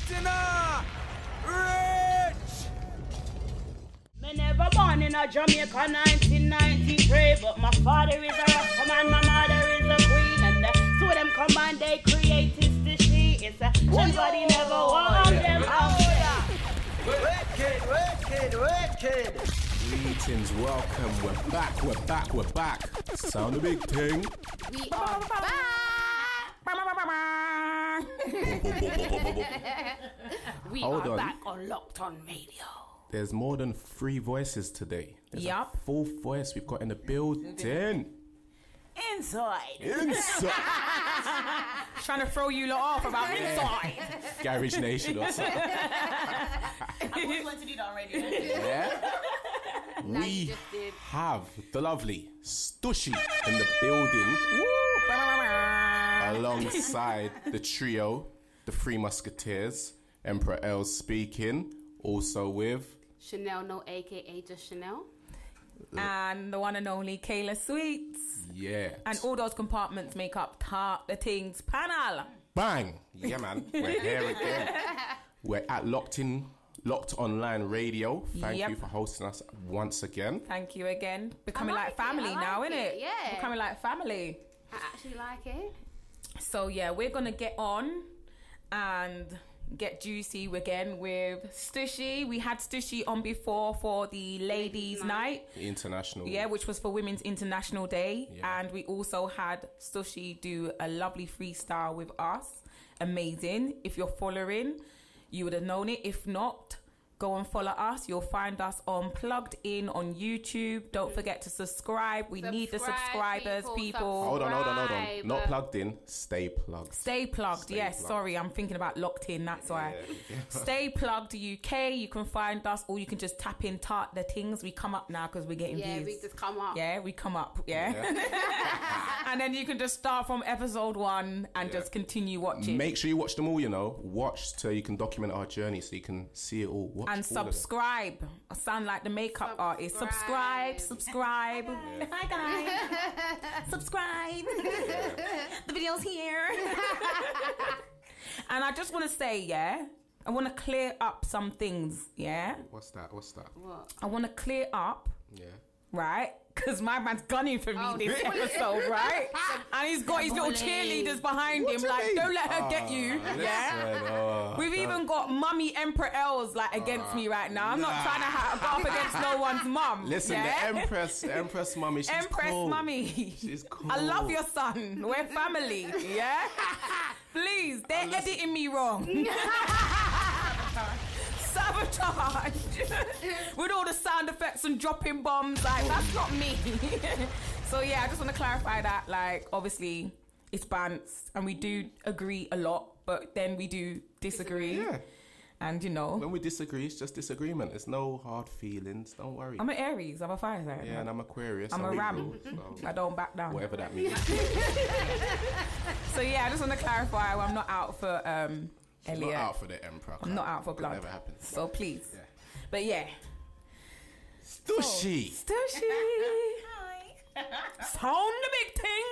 Tina! Rich! Me never born in a Jamaica 1993, but my father is a Rasta man, my mother is a queen, and the two of them combined they created Stushie. It's a somebody never warned them out. Wicked! Greetings, welcome, we're back. Sound a big thing. We are back. We Hold are on. back on Locked On Radio. There's more than 3 voices today. There's Yup. a 4th voice we've got in the building. Inside. Inside. Trying to throw you lot off about inside. Garage Nation or something. I always wanted to do that already. Yeah. We have the lovely Stushie in the building. Alongside the trio, the Three Musketeers, Emperor L speaking, also with Chanel, no, aka just Chanel. And the one and only Kayla Sweets. yeah. And all those compartments make up the Tings panel. Bang! Yeah, man. We're here again. We're at Locked Online Radio. Thank Yep. you for hosting us once again. Thank you again. Becoming like like family it, I now, like isn't it, it? yeah. Becoming like family. I actually like it. So yeah, we're gonna get on and get juicy again with Stushie. We had Stushie on before for the Ladies' Night. International. Yeah, which was for Women's International Day. Yeah. And we also had Stushie do a lovely freestyle with us. Amazing. If you're following, you would have known it. If not, go and follow us. You'll find us on Plugged In on YouTube. Don't forget to subscribe. We need the subscribers, people. Hold on. Subscribe. Not plugged in. Stay plugged. Stay plugged. Stay Yes, plugged. sorry, I'm thinking about Locked In. That's why. Yeah. Stay plugged UK. You can find us, or you can just tap in the Tings. We come up now because we're getting Yeah, views. we just come up. Yeah, we come up. Yeah. And then you can just start from episode 1 and just continue watching. Make sure you watch them all, Watch so you can document our journey so you can see it all. Watch And all of them. subscribe. I sound like the makeup artist. Subscribe. Hi guys. Subscribe. The video's here. And I just want to say, I want to clear up some things, What's that? What? I want to clear up, Yeah. right? Because my man's gunning for me Oh, this really? episode, right? And he's got his little cheerleaders behind him, do you like, mean? don't let her get you, We've even got Mummy Emperor L's like against me right now. I'm not trying to go up against no one's mum. Listen, yeah? the Empress Mummy, she's Empress cool. Mummy. She's cool. I love your son. We're family, yeah? Please, they're editing me wrong. Sabotage. With all the sound effects and dropping bombs, like, that's not me. So yeah, I just want to clarify that, like, obviously it's bants and we do agree a lot, but then we do disagree. Yeah. And When we disagree, it's just disagreement. There's no hard feelings. Don't worry. I'm an Aries, I'm a fire sign. Yeah, and I'm Aquarius. I'm a Libra, ram. so I don't back down. whatever that means. So yeah, I just want to clarify, I'm not out for She's Elliot. not out for the Emperor. I'm not out for Could blood. never happen. So please. Yeah. But yeah. Stushie. Stushie. Sound the big thing.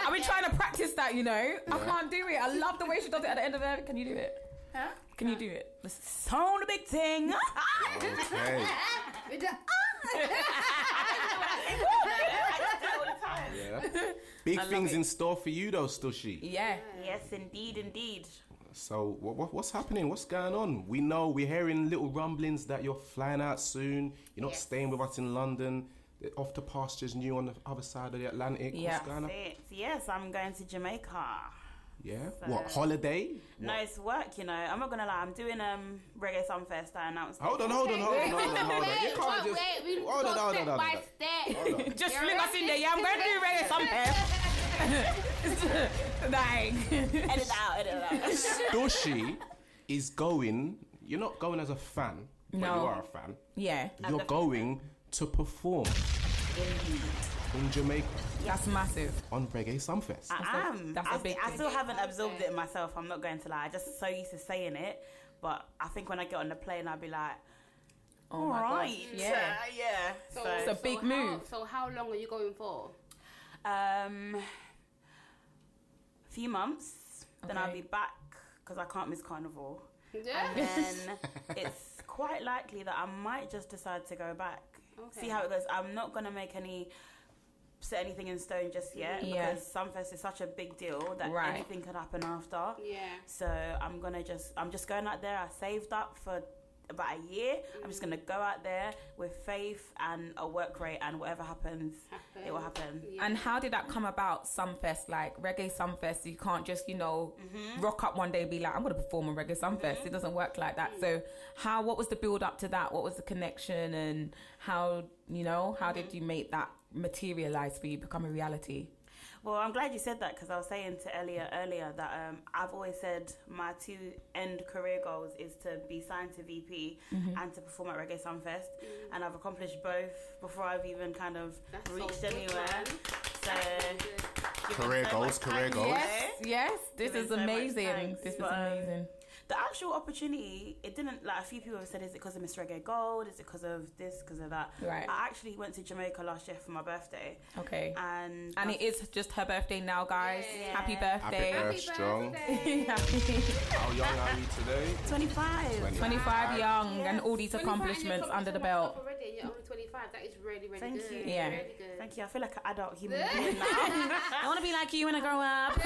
I've been trying to practice that, I can't do it. I love the way she does it at the end of it. Can you do it? Huh? Can you do it? Let's sound the big thing. Okay. With the, Yeah. Big things in store for you, though, Stushie. Yeah. Yes, indeed. So what's happening? What's going on? We're hearing little rumblings that you're flying out soon. You're not staying with us in London. They're off to pastures new on the other side of the Atlantic. Yeah. What's going on? Yes, I'm going to Jamaica. Yeah. So- What, holiday? No, it's work, I'm not gonna lie. I'm doing Reggae Sumfest. I announced. Hold on. You can't just... we Hold go on. step by step. Just fling us in there. Yeah, I'm going to do Reggae Sumfest. Like. Edit it out. Stushie is going... You're not going as a fan, but No. you are a fan. Yeah. You're going to perform in Jamaica That's massive. on Reggae Sumfest. I am. that's a big I thing. still haven't absorbed it myself. I'm not going to lie. I just so used to saying it, but I think when I get on the plane, I'll be like, Oh my right, gosh. Yeah. yeah. So, It's a big move. So how long are you going for? A few months. Then I'll Okay. be back because I can't miss carnival. Yeah. And then it's quite likely that I might just decide to go back. Okay. See how it goes. I'm not going to set anything in stone just yet because Sumfest is such a big deal that anything could happen after. Yeah. So I'm just going out there. I saved up for about a year. I'm just going to go out there with faith and a work rate, and whatever happens, it will happen. Yeah. And how did that come about, Sumfest? Like, Reggae Sumfest, you can't just, rock up one day and be like, I'm going to perform on Reggae Sumfest. It doesn't work like that. So what was the build up to that? What was the connection, and how did you make that materialize for you, become a reality? Well, I'm glad you said that, because I was saying to earlier that I've always said my two end career goals is to be signed to VP and to perform at Reggae Sumfest, and I've accomplished both before I've even kind of reached anywhere. So Career goals. Yes, this is amazing. This is amazing. The actual opportunity, it didn't, like, a few people have said, is it because of Miss Reggae Gold? Is it because of this, because of that? Right. I actually went to Jamaica last year for my birthday. Okay. And it is just her birthday now, guys. Yeah. Happy birthday. Happy Earth strong. birthday. How young are we today? 25. 25 young, Yes. and all these 25 accomplishments and you're under the coming to belt. already, and you're only 25. That is really, really Thank good. you. Yeah. Really good. Thank you. I feel like an adult human being now. I want to be like you when I grow up.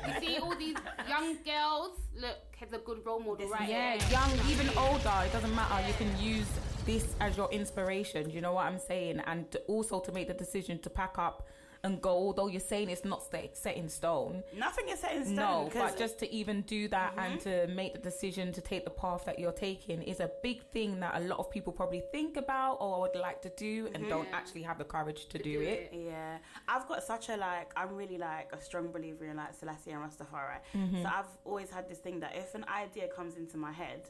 You see all these young girls, look, has a good role model, right? Yeah, here. young, even older, it doesn't matter. You can use this as your inspiration. Do you know what I'm saying? And also to make the decision to pack up and go, although you're saying it's not set in stone. Nothing is set in stone. No, but just to even do that and to make the decision to take the path that you're taking is a big thing that a lot of people probably think about or would like to do and don't actually have the courage to do it. Yeah, I've got such I'm really like a strong believer in like Selassie and Rastafari. So I've always had this thing that if an idea comes into my head,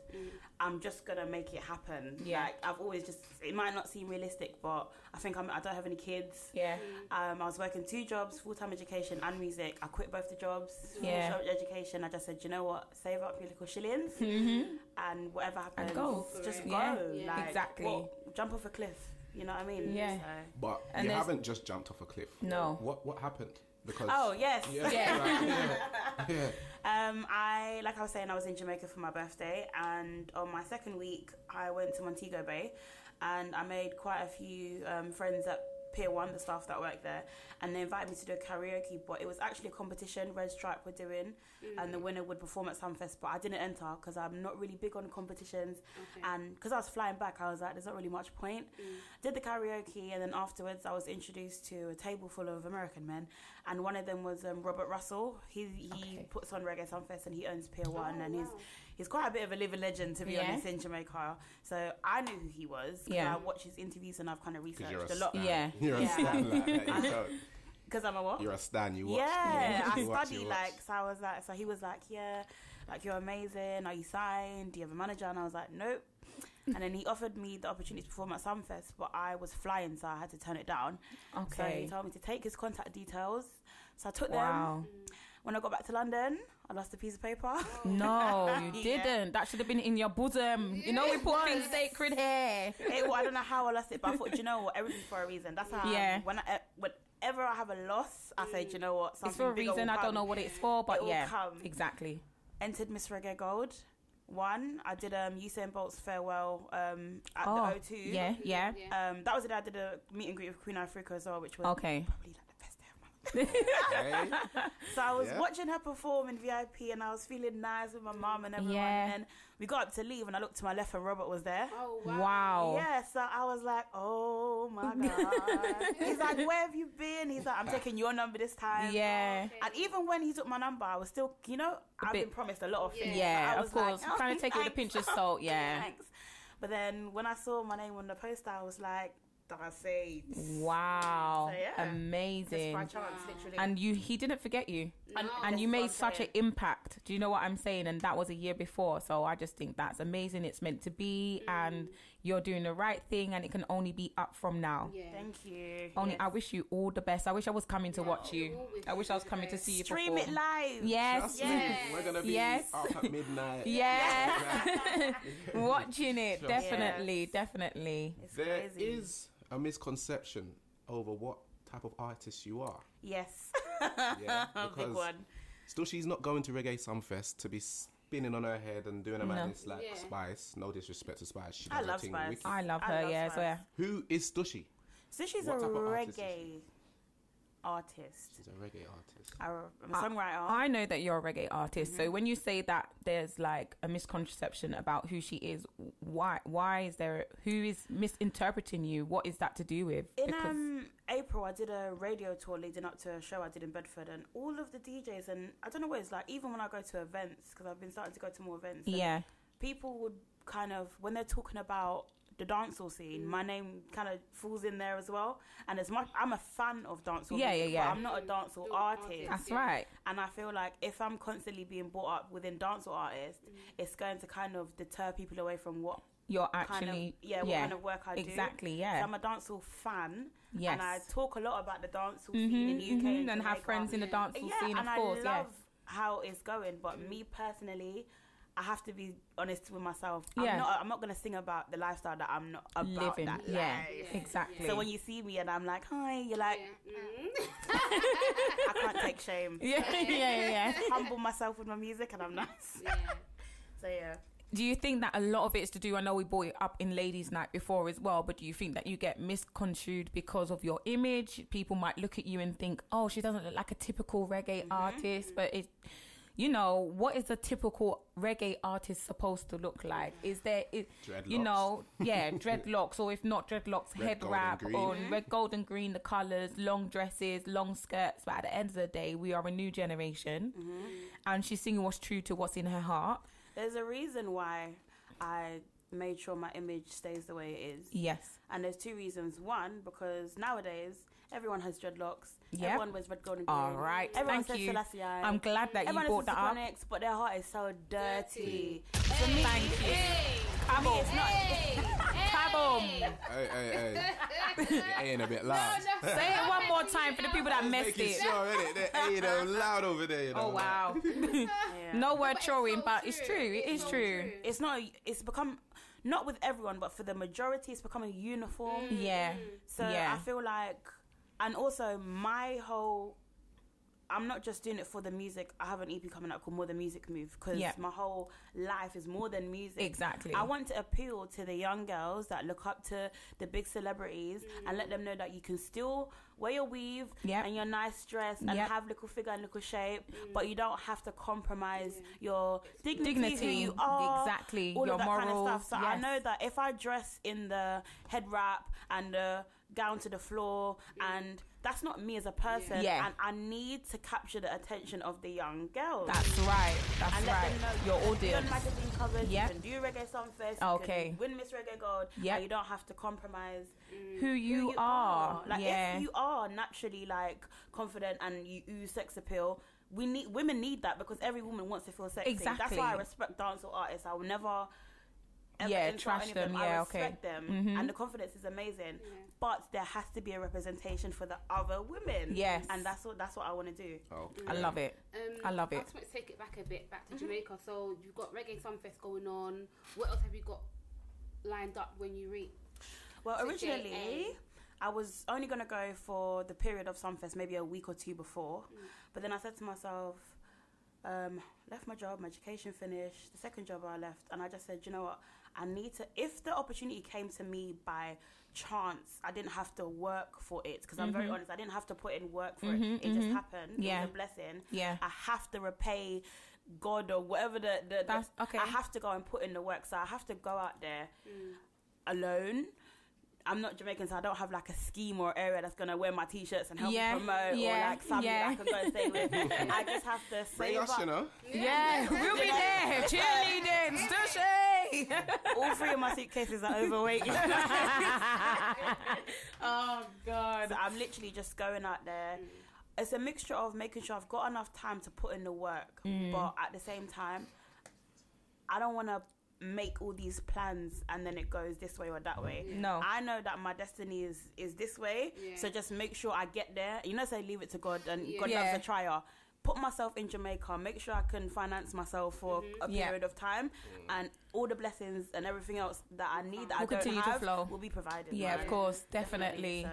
I'm just gonna make it happen. Yeah. Like I've always it might not seem realistic, but I think I don't have any kids. Yeah. I was working 2 jobs, full-time education and music. I quit both the jobs. Yeah. Full-time education. I just said, you know what? Save up your little shillings, and whatever happens, And go. just Yeah. go. Yeah. Like, Exactly. jump off a cliff. You know what I mean? Yeah. So. But And you there's- haven't just jumped off a cliff. No. What happened? Because Oh yes. yeah. Like I was saying, I was in Jamaica for my birthday, and on my second week, I went to Montego Bay, and I made quite a few friends at Pier 1, the staff that worked there, and they invited me to do a karaoke, but it was actually a competition Red Stripe were doing, and the winner would perform at Sumfest, but I didn't enter because I'm not really big on competitions, and because I was flying back, I was like, there's not really much point. Did the karaoke, and then afterwards I was introduced to a table full of American men, and one of them was Robert Russell. He puts on Reggae Sumfest, and he owns Pier 1, and he's quite a bit of a living legend, to be honest, in Jamaica. So I knew who he was because I watched his interviews and I've kind of researched a lot. Stan. Yeah. You're a stan like that. You don't. Because I'm a what? You're a stan. You watch. Yeah, I You watch, study you watch. so I was like, so he was like, yeah, like you're amazing. Are you signed? Do you have a manager? And I was like, nope. And then he offered me the opportunity to perform at Sumfest, but I was flying, so I had to turn it down. Okay. So he told me to take his contact details. So I took them. Wow. When I got back to London, I lost a piece of paper. No, you didn't. That should have been in your bosom. You know, we put things sacred here. I don't know how I lost it, but I thought, you know what, everything's for a reason. That's how. Yeah. Whenever I have a loss, I say, do you know what, something It's for a bigger reason. will I don't come. know what it's for, but It will yeah, come. exactly. Entered Miss Reggae Gold. One, I did Usain Bolt's farewell at the O2. Yeah, yeah. That was the day I did a meet and greet with Queen Africa as well, which was Okay. probably like the best day of my life. Hey. So I was Yeah. watching her perform in VIP, and I was feeling nice with my mum and everyone. Yeah. And then we got up to leave, and I looked to my left, and Robert was there. Oh, wow. Wow. Yeah, so I was like, oh my God. He's like, where have you been? He's like, I'm taking your number this time. Yeah. And even when he took my number, I was still, I've bit- been promised a lot of things. Yeah, So I of was course. like, Kind of take it with a pinch of thanks. salt, yeah. Thanks. But then when I saw my name on the poster, I was like, that's it. Wow. So, yeah. Amazing. Just by chance, literally. And he didn't forget you. No. And you That's what made I'm such an saying. impact. Do you know what I'm saying? And that was a year before. So I just think that's amazing. It's meant to be, and you're doing the right thing, and it can only be up from now. Yeah. Thank you. Only Yes. I wish you all the best. I wish I was coming to watch you. we all wish I wish I was coming to see you Stream perform. it live. Yes. Trust Yeah. me, we're gonna be Yes. up at midnight. Yes. Watching it. Sure. Definitely. Yes. Definitely. It's There crazy. is a misconception over what type of artist you are. Yes. Yeah, A big because one. Stushie's not going to Reggae Sumfest to be spinning on her head and doing a madness like Spice. No disrespect to Spice. She I does her love thing Spice. wicked. I love her, yeah, as well. Who is Stushie? Stushie's a What type of artist is reggae artist. She's a reggae artist. I'm a songwriter. I know that you're a reggae artist, so when you say that there's like a misconception about who she is, why is there, who is misinterpreting you? What is that to do with? In April, I did a radio tour leading up to a show I did in Bedford, and all of the DJs, and I don't know what it's like, even when I go to events, because I've been starting to go to more events, yeah, people would kind of, when they're talking about the dancehall scene, my name kind of falls in there as well. And as much, I'm a fan of dancehall music, but I'm not a dancehall artist. That's right. And I feel like if I'm constantly being brought up within dancehall artists, it's going to kind of deter people away from what you're actually, what kind of work I do. Exactly, yeah. So I'm a dancehall fan, yes, and I talk a lot about the dancehall scene in the UK and have friends in the dancehall scene, of course. I love how it's going, but me personally, I have to be honest with myself. I'm not going to sing about the lifestyle that I'm not about. Living. That life. Exactly. So when you see me and I'm like, hi, you're like, I can't take shame. Yeah. Humble myself with my music and I'm nice. So yeah. Do you think that a lot of it is to do, I know we brought it up in Ladies Night before as well, but do you think that you get misconstrued because of your image? People might look at you and think, oh, she doesn't look like a typical reggae artist, but it, you know, what is a typical reggae artist supposed to look like? Is there, you know, dreadlocks, or if not dreadlocks, head wrap, or red, gold and green, the colours, long dresses, long skirts. But at the end of the day, we are a new generation, and she's singing what's true to what's in her heart. There's a reason why I made sure my image stays the way it is. Yes. And there's two reasons. One, because nowadays everyone has dreadlocks. Yep. Everyone wears red, gold and green. All right. Everyone Thank says you. Selassie. I'm glad that everyone you brought that up. Phonics, but their heart is so dirty. For me, thank you. For me, it's not. Kaboom. Hey. It ain't a bit loud. Say it one more time for the people that missed it. Sure, innit? They're loud over there. You know? Oh, wow. No word throwing, but it's true. It is true. It's not. It's become, not with everyone, but for the majority, it's become a uniform. Yeah. So I feel like, and also my whole, I'm not just doing it for the music. I have an EP coming out called More Than Music Move, because my whole life is more than music. Exactly. I want to appeal to the young girls that look up to the big celebrities and let them know that you can still wear your weave and your nice dress and have little figure and little shape, but you don't have to compromise your dignity, who you are, exactly, all your of that morals. kind of stuff. So I know that if I dress in the head wrap and the gown to the floor, and that's not me as a person, and I need to capture the attention of the young girls. That's right. That's and right. let them know your you audience. can be on magazine covers, you can do Reggae Sumfest, you can win Miss Reggae Gold, and you don't have to compromise who you are. Like if you are naturally like confident and you ooze sex appeal, women need that, because every woman wants to feel sexy. Exactly. That's why I respect dancehall artists. I will never ever trash them. I respect them, and the confidence is amazing. But there has to be a representation for the other women. Yes, and that's what I want to do. I love it. I love it. I just want to take it back a bit, back to Jamaica. So you've got Reggae Sumfest going on. What else have you got lined up when you reach? Well, originally, I was only going to go for the period of Sumfest, maybe a week or two before. But then I said to myself, left my job, my education finished, the second job I left, and I just said, you know what, I need to, if the opportunity came to me by chance, I didn't have to work for it, because I'm very honest, I didn't have to put in work for it. It just happened. It was a blessing. I have to repay God or whatever I have to go and put in the work. So I have to go out there alone. I'm not Jamaican, so I don't have like a scheme or area that's going to wear my t-shirts and help me promote, or like family that I can go and stay with. I just have to save up. You know? Yeah, we'll be there. Cheerleading, Stushie. All three of my suitcases are overweight. Oh, God. So I'm literally just going out there. It's a mixture of making sure I've got enough time to put in the work, but at the same time, I don't want to make all these plans and then it goes this way or that way. No, I know that my destiny is this way, so just make sure I get there. You know, say leave it to God, and God loves a trier. Put myself in Jamaica, make sure I can finance myself for a period of time, and all the blessings and everything else that I need that I don't continue to have flow. will be provided. Yeah, right? of course, definitely.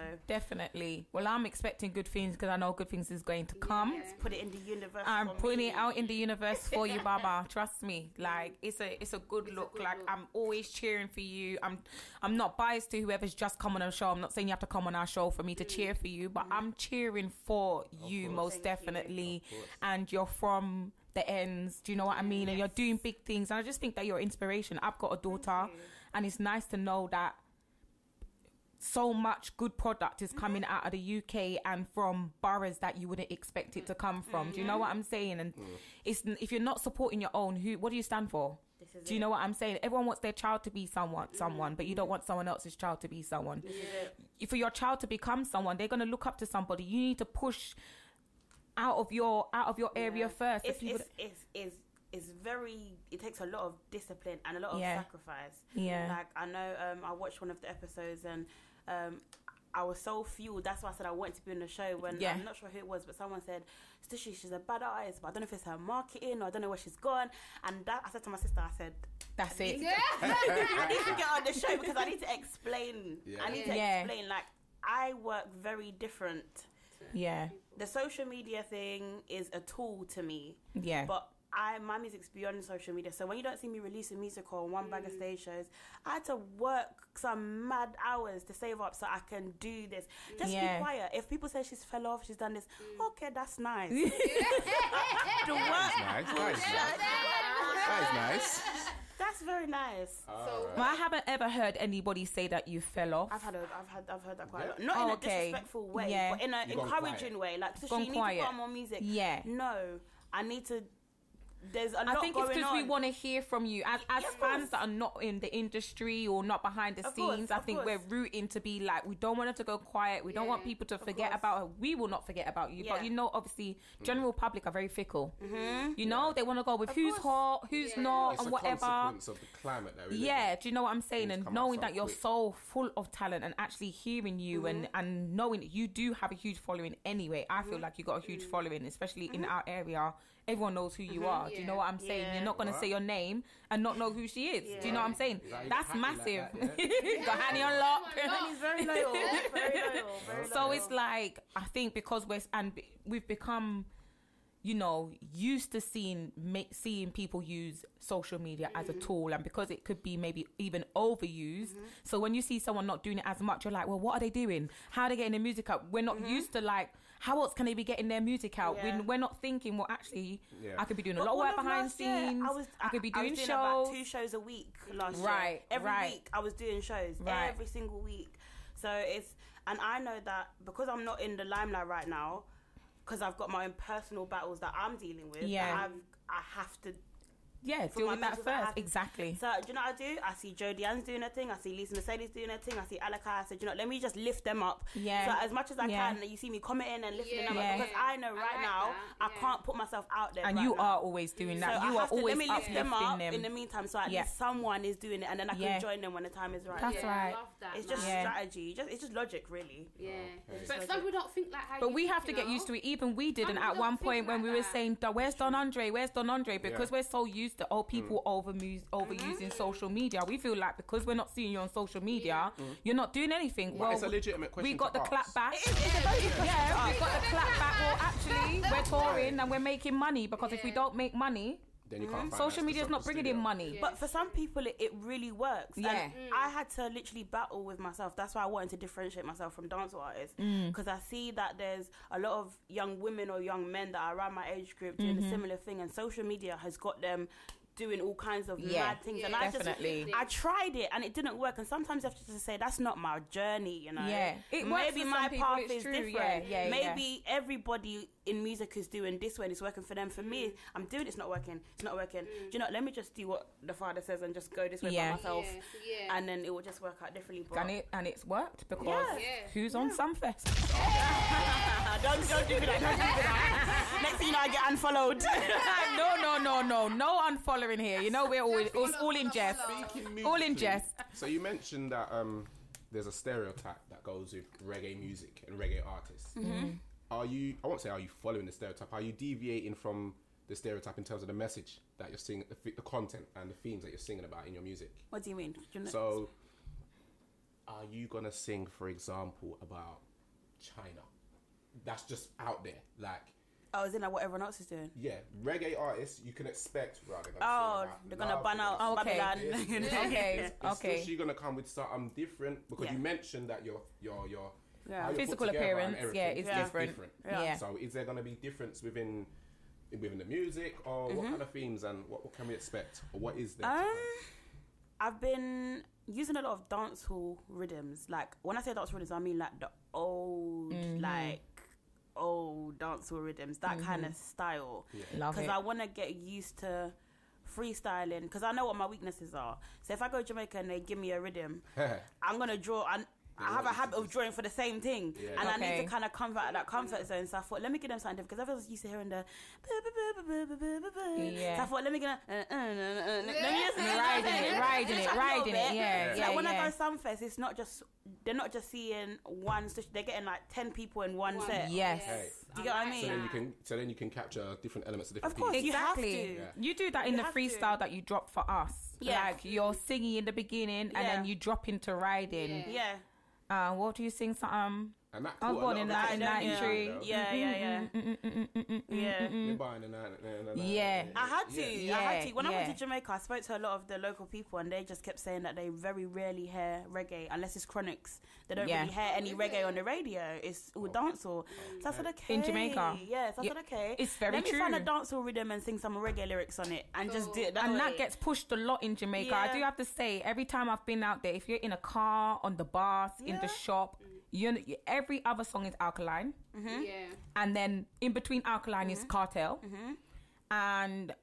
Well, I'm expecting good things because I know good things is going to come. Let's put it in the universe. I'm for putting me. it out in the universe for you, Baba. Trust me. Like it's a good look. Like I'm always cheering for you. I'm not biased to whoever's just come on our show. I'm not saying you have to come on our show for me to cheer for you, but I'm cheering for you most definitely. And you're from the ends. Do you know what I mean? And you're doing big things. And I just think that you're inspiration. I've got a daughter, and it's nice to know that so much good product is coming out of the UK and from boroughs that you wouldn't expect it to come from. Do you know what I'm saying? And it's if you're not supporting your own, what do you stand for? Do you know what I'm saying? Everyone wants their child to be someone, but you don't want someone else's child to be someone. For your child to become someone, they're going to look up to somebody. You need to push out of your area first. It's very, it takes a lot of discipline and a lot of sacrifice. Like I know I watched one of the episodes and I was so fueled. That's why I said I wanted to be on the show when I'm not sure who it was, but someone said, Stushie, she's a bad artist, but I don't know if it's her marketing or I don't know where she's gone. And that I said to my sister, I said, that's it. I need to get on the show because I need to explain. I need to explain, like, I work very different. The social media thing is a tool to me. But my music's beyond social media. So when you don't see me releasing music or one bag of stage shows, I had to work some mad hours to save up so I can do this. Just be quiet. If people say she's fell off, she's done this, okay, that's nice. The work. That is nice. That's very nice. Well, I haven't ever heard anybody say that you fell off. I've heard that quite a lot. Not in a disrespectful way, but in an encouraging way. Like, so you need to put on more music. No, I need to. There's a lot going on. I think it's because we want to hear from you as fans that are not in the industry or not behind the scenes. I think we're rooting to be like, we don't want it to go quiet. We don't want people to forget about her. We will not forget about you. But you know, obviously, general public are very fickle. You know, they want to go with who's hot, who's not, it's and a whatever. Consequence of the climate that we live in. Do you know what I'm saying? Things And knowing that you're quick. so full of talent and actually hearing you and knowing that you do have a huge following anyway. I feel like you got a huge following, especially in our area. Everyone knows who you are. Do you know what I'm saying? You're not going to say your name and not know who she is. Do you know what I'm saying? That's massive. Like that, got Hanny on lock. He's very loyal. Very loyal. So it's like, I think because we've become, you know, used to seeing people use social media as a tool, and because it could be maybe even overused. So when you see someone not doing it as much, you're like, well, what are they doing? How are they getting their music out? We're not used to, like, how else can they be getting their music out? We're not thinking, well, actually, I could be doing a lot of work behind scenes. I could be doing shows. About 2 shows a week last year. Every week I was doing shows. Every single week. So and I know that because I'm not in the limelight right now, because I've got my own personal battles that I'm dealing with, I have to deal with that first. Exactly. So do you know what I do? I see Jodie Ann's doing her thing. I see Lisa Mercedes doing her thing. I see Alaka. I said, you know, let me just lift them up. So as much as I can, you see me commenting and lifting them up, because I know now I can't put myself out there. And you are always doing that. So you are always let me lift them up them in the meantime, so at least someone is doing it, and then I can join them when the time is right. That's right. I love that, it's just strategy. It's just logic, really. But some people don't think like how. But we have to get used to it. Even we didn't at one point when we were saying, "Where's Don Andre? Where's Don Andre?" Because we're so used to people overusing social media. We feel like because we're not seeing you on social media, you're not doing anything. Well, it's a legitimate question. We got to the ask. clap back. We got the clap back. Well, actually, we're touring and we're making money, because if we don't make money, then you can't social media is not bringing in money. But for some people, it really works. And I had to literally battle with myself. That's why I wanted to differentiate myself from dancehall artists, because I see that there's a lot of young women or young men that are around my age group doing a similar thing, and social media has got them doing all kinds of mad things, and I tried it and it didn't work. And sometimes you have to just say, that's not my journey, you know. Maybe my path is different. Maybe everybody in music is doing this way and it's working for them. For me, I'm doing it's not working. Do you know, let me just do what the father says and just go this way by myself, and then it will just work out differently. But and it's worked, because who's on Sumfest? Don't do that. Next thing you know, I get unfollowed. No unfollowing here. You know, we're all in jest. All in jest. So you mentioned that there's a stereotype that goes with reggae music and reggae artists. I won't say are you following the stereotype, are you deviating from the stereotype in terms of the message that you're singing, the content and the themes that you're singing about in your music. What do you mean? So, are you gonna sing, for example, about China? That's just out there, like. Oh, isn't that what everyone else is doing? Yeah, reggae artists, you can expect. Right, they're gonna ban out Babylon. Okay. She's gonna come with something different because you mentioned that your how you're physical put together appearance, and everything is different. Yeah. So, is there gonna be difference within the music, or what kind of themes and what can we expect, or what is there? I've been using a lot of dancehall rhythms. Like when I say dancehall rhythms, I mean like the old old dancehall rhythms, that kind of style. Because I want to get used to freestyling, because I know what my weaknesses are. So if I go to Jamaica and they give me a rhythm, I'm gonna draw. I have a habit of drawing for the same thing, and I need to kind of come out of that comfort zone. So I thought, let me give them something different, because everyone's used to hearing the. So I thought, let me get riding it. Yeah. So when I go Sumfest, it's not just they're not just seeing one. They're getting like 10 people in one set. Yes. Do you get what I mean? So then you can capture different elements of different. Of course, pieces. Exactly. You do that in the freestyle that you drop for us. Like you're singing in the beginning, and then you drop into riding. What do you sing? And that I was born in 1993. Yeah. I had to. When I went to Jamaica, I spoke to a lot of the local people, and they just kept saying that they very rarely hear reggae unless it's chronics. They don't really hear any reggae on the radio. It's all dancehall. So I said, okay. In Jamaica. Yes, I said, okay. It's very true. Let me find a dancehall rhythm and sing some reggae lyrics on it, and just do it that way. That gets pushed a lot in Jamaica. I do have to say, every time I've been out there, if you're in a car, on the bus, in the shop, every other song is Alkaline. And then in between Alkaline is Cartel. And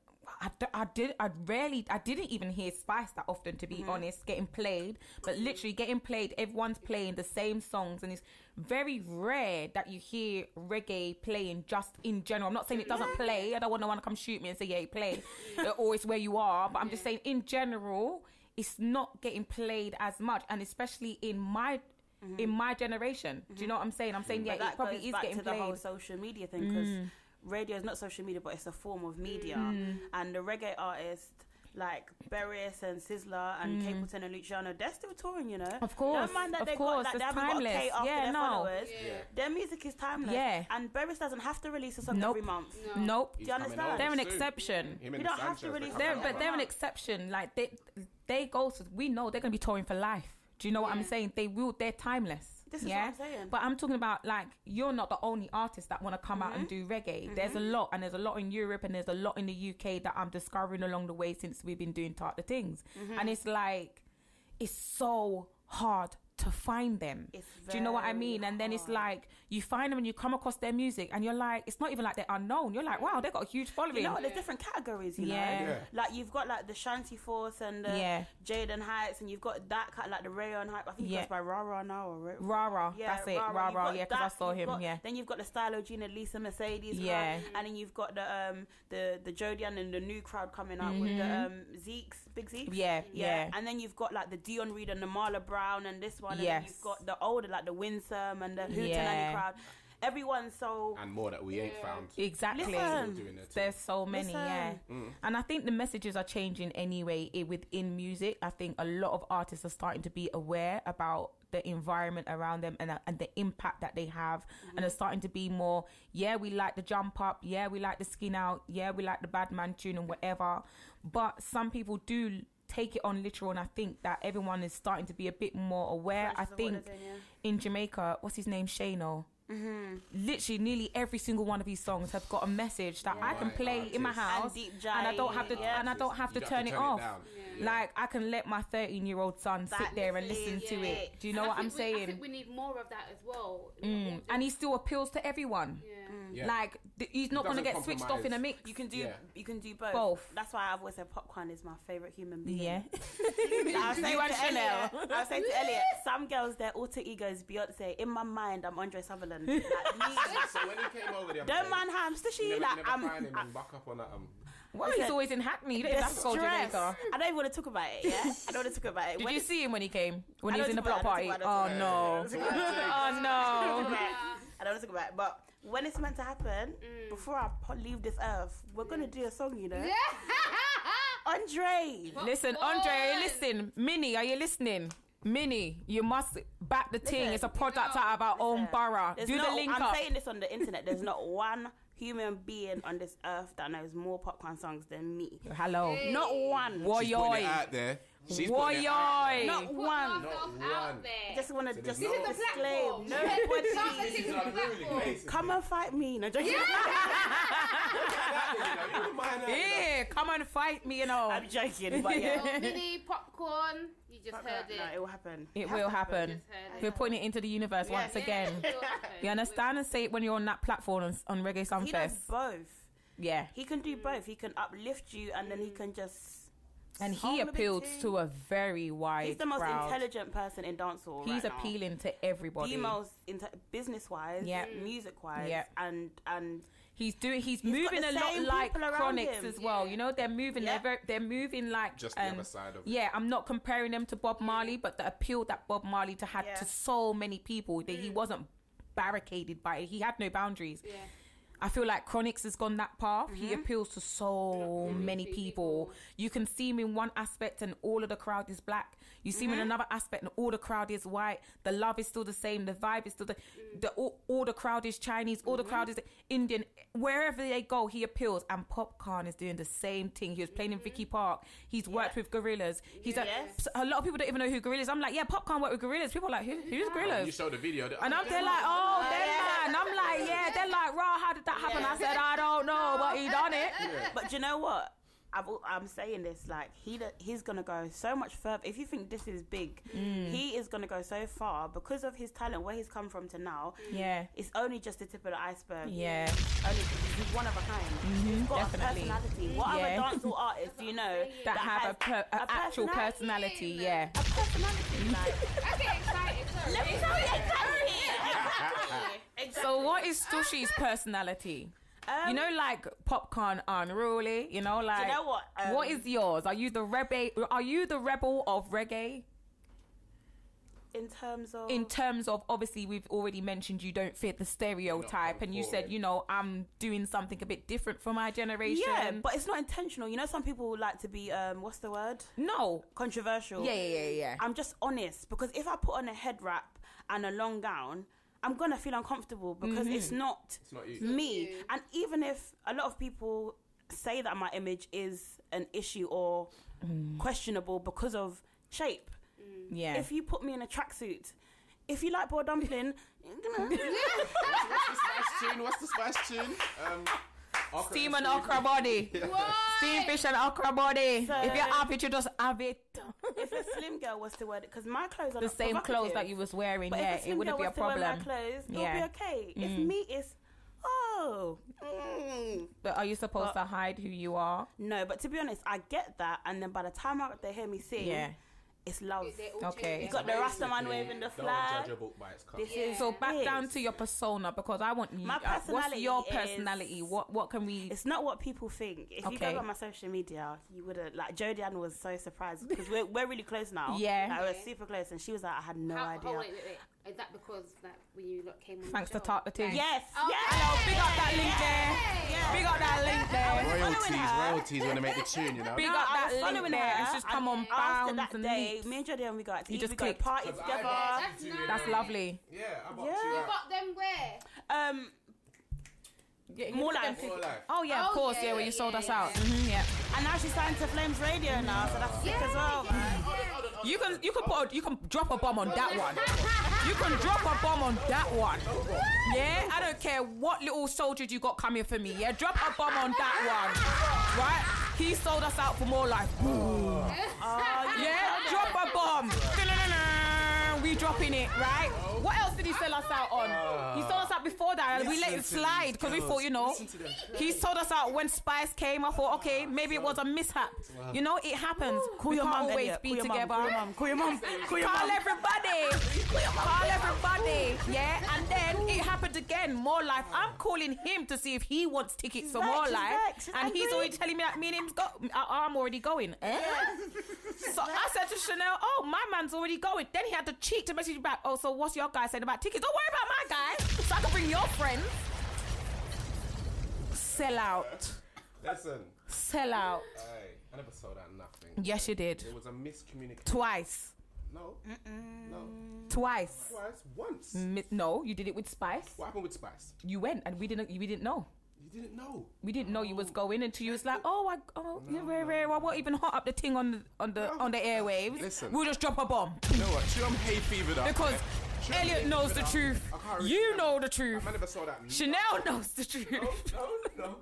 I didn't even hear Spice that often, to be honest, getting played. But literally getting played, everyone's playing the same songs, and it's very rare that you hear reggae playing just in general. I'm not saying it doesn't play. I don't want no one to come shoot me and say, yeah, it played. Or it's where you are. But I'm just saying, in general, it's not getting played as much. And especially in my generation. Do you know what I'm saying? I'm saying, it probably is getting played. The whole social media thing, because radio is not social media, but it's a form of media. And the reggae artists like Berries and Sizzler and Capleton and Luciano, they're still touring, you know. Of course, no man that they course, got, like, they haven't got a K after their followers. Their music is timeless. And Berries doesn't have to release a song every month. Nope. Do you understand? They're an exception. You don't have to release. They're an exception. Like they go. We know they're gonna be touring for life. Do you know what I'm saying? They're timeless. This is what I'm saying. But I'm talking about, like, you're not the only artist that want to come out and do reggae. There's a lot, and there's a lot in Europe, and there's a lot in the UK that I'm discovering along the way since we've been doing the Tings. And it's like, it's so hard to find them. Do you know what I mean? And then it's like, you find them and you come across their music, and you're like, it's not even like they're unknown. You're like, wow, they've got a huge following. You know what? There's different categories, you know? Like, you've got like the Shanty Force and the Jaden Heights, and you've got that kind, like the Rayon Hype. I think it goes by Rara now. Or Rara, that's it. Rara, because I saw him. Then you've got the Stylo Gina, Lisa Mercedes crowd, and then you've got the Jodian and the new crowd coming up with the Zeeks, Big Zeeks. And then you've got like the Dion Reed and the Marla Brown and this one, and then you've got the older, like the Winsome and the Hootenanny crowd. Everyone's so... And more that we ain't found. Exactly. There's so many, And I think the messages are changing anyway within music. I think a lot of artists are starting to be aware about the environment around them and the impact that they have. And they're starting to be more, we like the jump up. We like the skin out. We like the bad man tune and whatever. But some people do take it on literal, and I think that everyone is starting to be a bit more aware. I think in Jamaica, what's his name, Shano? Literally nearly every single one of these songs have got a message that I can play in my house, and I don't have to turn it off. Like, I can let my 13-year-old son sit there and listen to it. Do you know what I'm saying? I think we need more of that as well. And he still appeals to everyone. Like, he's not going to get switched off in a mix. You can do both. That's why I've always said Popcorn is my favourite human being. I was saying to Elliot, some girls, their alter ego is Beyonce. In my mind, I'm Andre Sutherland. Like, so when he came over there, don't man ham, Stushie. Like, I'm back up on that. Well, he's always in Hackney. You don't even have to go to Jamaica. I don't even want to talk about it. I don't want to talk about it. Did you see him when he came? When he was in the block party? Oh no! Oh no! I don't want to talk about it. But when it's meant to happen, before I leave this earth, we're gonna do a song, you know. Andre. Listen, Andre, listen. Minnie, are you listening? Minnie, you must back the ting. It's a product out of our own borough. Do the link I'm up. saying this on the internet. There's not one human being on this earth that knows more popcorn songs than me. Hello. Not one. She's putting it Woyoy. out there. She's putting it out Woyoy. Not Put one. yourself Not out one. there. Just want to there's just no- This is the disclaim. platform. Nobody. This is the platform. Come and fight me. No, joking. Yeah, come and fight me, you know. I'm joking, but yeah. So, mini popcorn. You just heard it. No, it will happen. It will happen. Just heard it. We're putting it into the universe once again. It will happen. You understand? And say it when you're on that platform on Reggae He does Sumfest. both. Yeah. He can do both. He can uplift you, and then he can just. And sound he a bit appealed too- to a very wide He's the most crowd. intelligent person in dancehall. He's right now. appealing to everybody. The most business-wise, Yeah. music-wise, Yeah. and He's got moving the a lot same like people around Chronics him. as well. You know, they're moving. Yeah. They're moving like Just the other side of it. Yeah, I'm not comparing them to Bob Marley, but the appeal that Bob Marley had Yeah. to so many people that he wasn't barricaded by it. He had no boundaries. Yeah. I feel like Chronix has gone that path. He appeals to so many people. You can see him in one aspect and all of the crowd is black. You see him in another aspect and all the crowd is white. The love is still the same. The vibe is still all the crowd is Chinese. All the crowd is Indian. Wherever they go, he appeals. And Popcorn is doing the same thing. He was playing in Vicky Park. He's worked with Gorillaz. He's Yes. a lot of people don't even know who Gorillaz. I'm like, yeah, Popcorn worked with Gorillaz. People are like, who's Gorillaz? You showed the video. And they're like, oh, them man. I'm like, yeah. They're like, raw, how did that happen? I said, I don't know, but he done it. But do you know what? I'm saying this, like, he's gonna go so much further. If you think this is big, he is gonna go so far because of his talent, where he's come from to now. Yeah. It's only just the tip of the iceberg. Yeah. Only because he's one of a kind. He's got definitely. a personality. What Yeah. other dancehall artists do you know That have has a actual personality, yeah. a personality? Like, I get excited. Sorry. let me tell you exactly. So what is Stushie's personality? You know, like Popcorn unruly. You know, like. Do you know what? What is yours? Are you the rebel of reggae? in terms of? In terms of, obviously, we've already mentioned you don't fit the stereotype, and you said, conforming. you know, I'm doing something a bit different for my generation. Yeah, but it's not intentional. You know, some people like to be what's the word? No. Controversial. Yeah. I'm just honest, because if I put on a head wrap and a long gown, I'm gonna feel uncomfortable because it's not you. me. And even if a lot of people say that my image is an issue or questionable because of shape, Yeah. if you put me in a tracksuit, if you like boiled dumpling, What's the spice tune? Steam and okra body. Steam fish and okra body. So- If you're happy to just have it. if a slim girl was to wear it, because my clothes are The not same clothes provocative, that you was wearing, but yeah, if a slim it wouldn't girl be a was to wear problem. my clothes, it'll Yeah. be okay. If me, it's But are you supposed to hide who you are? no. But to be honest, I get that, and then by the time they hear me sing, Yeah. it's love. Okay. You got the Rastaman waving the Don't flag. judge a book by its cover. This is So back it. down to your persona, because I want you. My What's personality your is- personality? What can we? It's not what people think. If you Okay. go on my social media, you would have, like, Jodianne was so surprised because we're really close now. Yeah. Like, we're super close, and she was like, I had no idea. Wait. Is that because that when you lot came on Thanks the to show? Tart the Ting. Yes. Oh, yes. Hello, big up that link there. Yeah. Big up that link there. Royalties when they make the tune, you know. Big No, up I that was link following there. her, It's just come on and after bounds that and day, leaps. me and Jodianne, we got out to You eat, just we got clicked. party Because together. That's nice. That's lovely. Yeah, I got Yeah. you. You got them where? More life. More life. Oh yeah, of Oh, course. yeah, Yeah, when you yeah, sold us yeah. out. Yeah. And now she's signed to Flames Radio now, so that's sick as well, man. You can drop a bomb on that one. You can drop a bomb on that one. Yeah, I don't care what little soldiers you got coming for me. Yeah, drop a bomb on that one. Right? He sold us out for more life. Yeah, drop a bomb. We dropping it, right? What else did he sell us out on? He sold us out before that, and we let it slide because we thought, you know, he sold us out when Spice came. I thought, okay, maybe it was a mishap. You know, it happens. We can't always be together. Call your mum. Call everybody. Call everybody. Yeah, and then it happened again. More life. I'm calling him to see if he wants tickets for more life, and he's already telling me that me and him's I'm already going. So I said to Chanel, "Oh, my man's already going." Then he had the cheek to message me back. "Oh, so what's your guy saying about tickets? Don't worry about my guy. So I can bring your friends." Sell out. Listen. Sell out. Hey, I never sold out nothing. Yes, you did. There was a miscommunication. Twice. No. No. Twice. Once. No, you did it with Spice. What happened with Spice? You went and we didn't know. You didn't know. We didn't know you was going until you was like, you're very rare. I won't even hot up the thing on the airwaves. Listen. We'll just drop a bomb. You know what? I'm hay fevered up. Because Yeah. Elliot knows the truth. You know the truth. I never saw that. Chanel knows the truth. No.